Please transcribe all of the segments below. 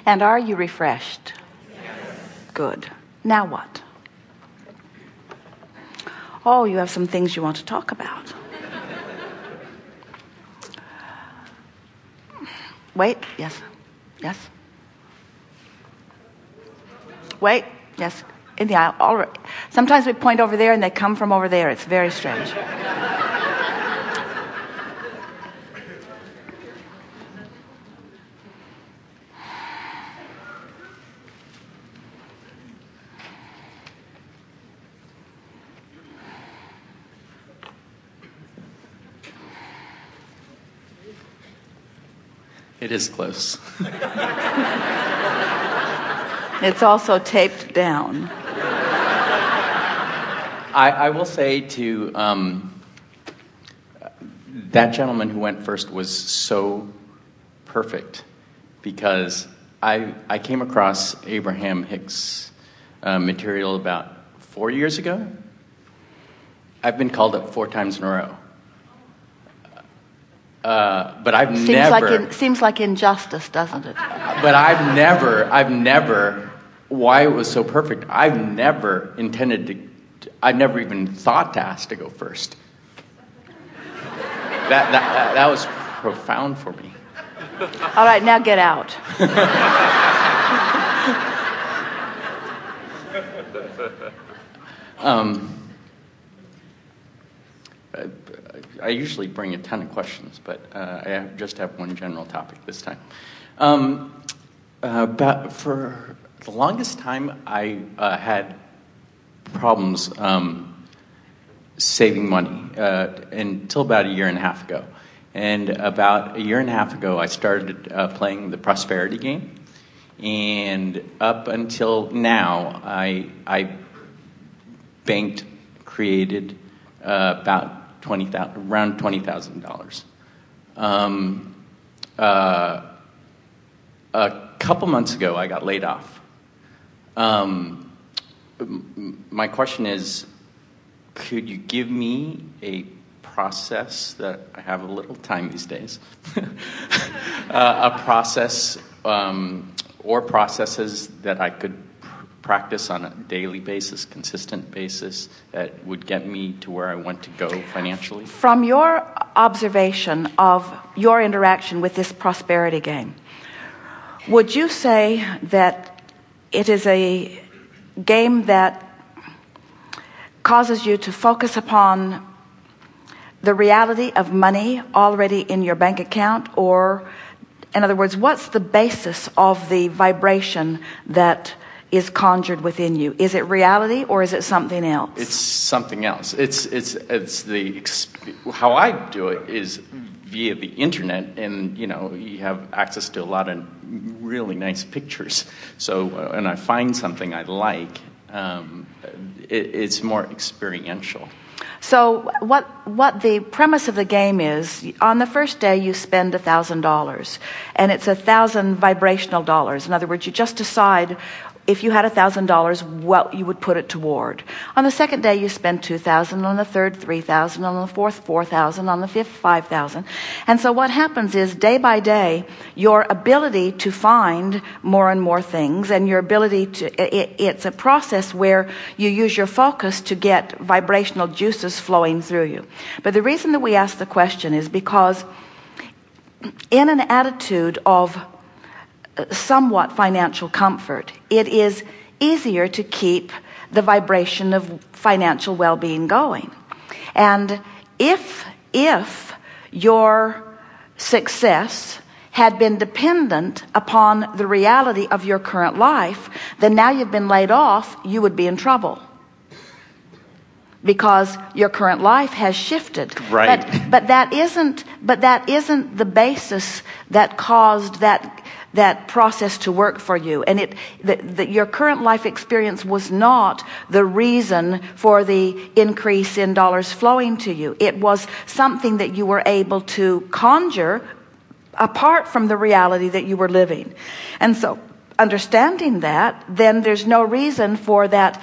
And are you refreshed? Yes. Good. Now what? Oh, you have some things you want to talk about. Wait. Yes. Yes. Wait. Yes. In the aisle. All right. Sometimes we point over there and they come from over there. It's very strange. It is close. It's also taped down. I will say to that gentleman who went first was so perfect, because I came across Abraham Hicks material about 4 years ago. I've been called up 4 times in a row. But I've seems like injustice, doesn't it? But I've never, why it was so perfect, I've never even thought to ask to go first. That was profound for me. All right, now get out. I usually bring a ton of questions, but I just have one general topic this time. For the longest time, I had problems saving money until about a year and a half ago. And about a year and a half ago, I started playing the prosperity game. And up until now, I banked, created about around $20,000. A couple months ago, I got laid off. My question is, could you give me a process that I have a little time these days? A process or processes that I could practice on a daily basis, consistent basis, that would get me to where I want to go financially? From your observation of your interaction with this prosperity game, would you say that it is a game that causes you to focus upon the reality of money already in your bank account? Or, in other words, what's the basis of the vibration that is conjured within you? Is it reality, or is it something else? It's something else. How I do it is via the internet, and you have access to a lot of really nice pictures. So when I find something I like, it's more experiential. So what the premise of the game is, on the first day you spend $1,000, and it's 1,000 vibrational dollars. In other words, you just decide if you had $1,000, what you would put it toward. On the second day, you spend $2,000. On the third, $3,000. On the fourth, $4,000. On the fifth, $5,000. And so what happens is, day by day, your ability to find more and more things, and your ability to, it's a process where you use your focus to get vibrational juices flowing through you. But the reason that we ask the question is because in an attitude of somewhat financial comfort, it is easier to keep the vibration of financial well-being going. And if your success had been dependent upon the reality of your current life, then now you've been laid off, you would be in trouble, because your current life has shifted. Right. But that isn't the basis that caused that process to work for you. And your current life experience was not the reason for the increase in dollars flowing to you. It was something that you were able to conjure apart from the reality that you were living. And so, understanding that, then there's no reason for that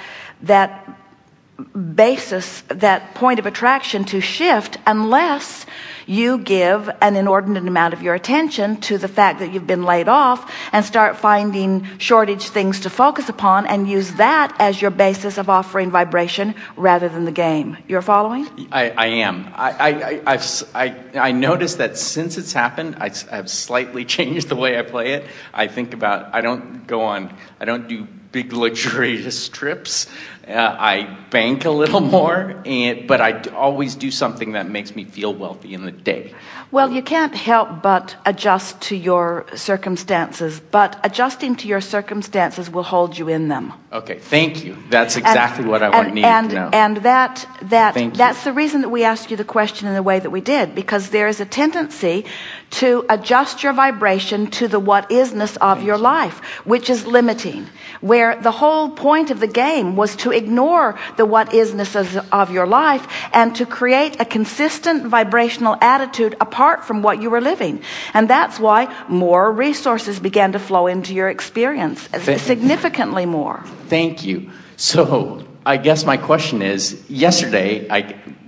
basis, that point of attraction, to shift unless you give an inordinate amount of your attention to the fact that you've been laid off and start finding shortage things to focus upon and use that as your basis of offering vibration rather than the game. You're following? I am. I noticed that since it's happened, I've slightly changed the way I play it. I think about, I don't do big luxurious trips. I bank a little more, but I always do something that makes me feel wealthy in the day. Well, you can't help but adjust to your circumstances, but adjusting to your circumstances will hold you in them. Okay, thank you. That's exactly what I need to know. And that's the reason that we asked you the question in the way that we did, because there is a tendency to adjust your vibration to the what-isness of your life, which is limiting, where the whole point of the game was to ignore the what-isness of your life and to create a consistent vibrational attitude apart from what you were living. And that's why more resources began to flow into your experience, significantly more. Thank you. So I guess my question is, yesterday,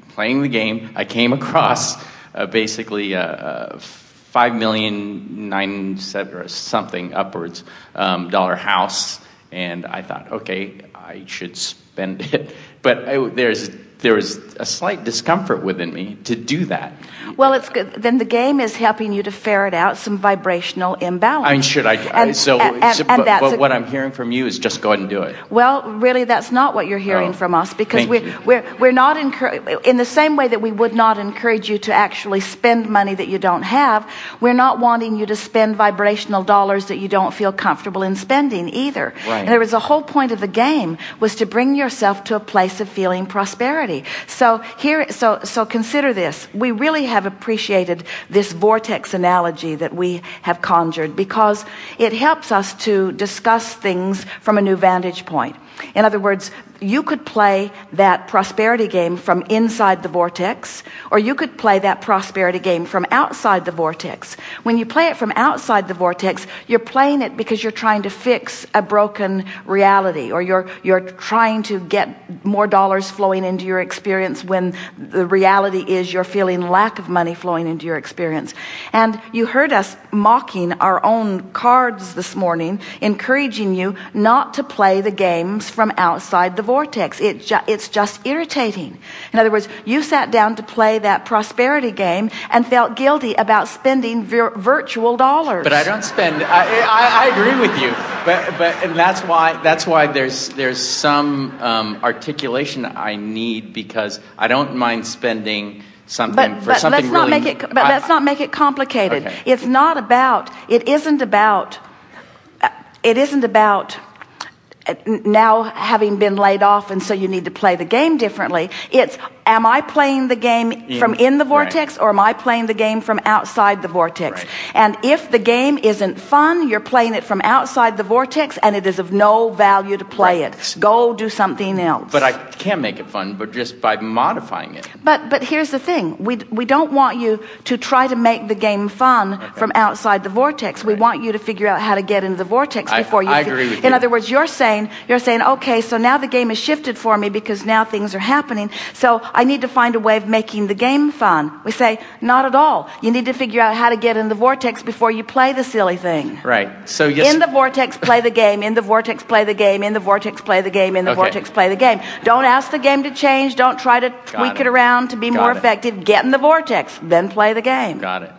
playing the game, I came across basically $5,900,000 or something upwards dollar house, and I thought, okay, I should spend it. But there was a slight discomfort within me to do that. Well, it's good. Then the game is helping you to ferret out some vibrational imbalance. I mean, should I? But what I'm hearing from you is just go ahead and do it. Well, really, that's not what you're hearing from us, because we're not in the same way that we would not encourage you to actually spend money that you don't have. We're not wanting you to spend vibrational dollars that you don't feel comfortable in spending either. Right. And there was a whole point of the game was to bring yourself to a place of feeling prosperity. So consider this. We really have appreciated this vortex analogy that we have conjured, because it helps us to discuss things from a new vantage point. In other words, you could play that prosperity game from inside the vortex, or you could play that prosperity game from outside the vortex. When you play it from outside the vortex, you're playing it because you're trying to fix a broken reality, or you're trying to get more dollars flowing into your experience when the reality is you're feeling lack of money flowing into your experience. And you heard us mocking our own cards this morning, encouraging you not to play the games from outside the vortex. It's just irritating. In other words, you sat down to play that prosperity game and felt guilty about spending virtual dollars. But I don't spend. I agree with you. And that's why there's some articulation I need, because I don't mind spending something for something really. Let's not make it complicated. Okay. It isn't about now having been laid off and so you need to play the game differently. It's, am I playing the game from in the vortex, or am I playing the game from outside the vortex? Right. And if the game isn't fun, you're playing it from outside the vortex, and it is of no value to play it. Go do something else. But I can make it fun, but just by modifying it. But here's the thing. We don't want you to try to make the game fun from outside the vortex. We want you to figure out how to get into the vortex before you. I agree with you. In other words, you're saying, okay, so now the game is shifted for me because now things are happening. So I need to find a way of making the game fun. We say, not at all. You need to figure out how to get in the vortex before you play the silly thing. Right. So yes. In the vortex, play the game. In the vortex, play the game. In the vortex, play the game. In the vortex, play the game. Don't ask the game to change. Don't try to tweak it around to be more effective. Get in the vortex, then play the game. Got it.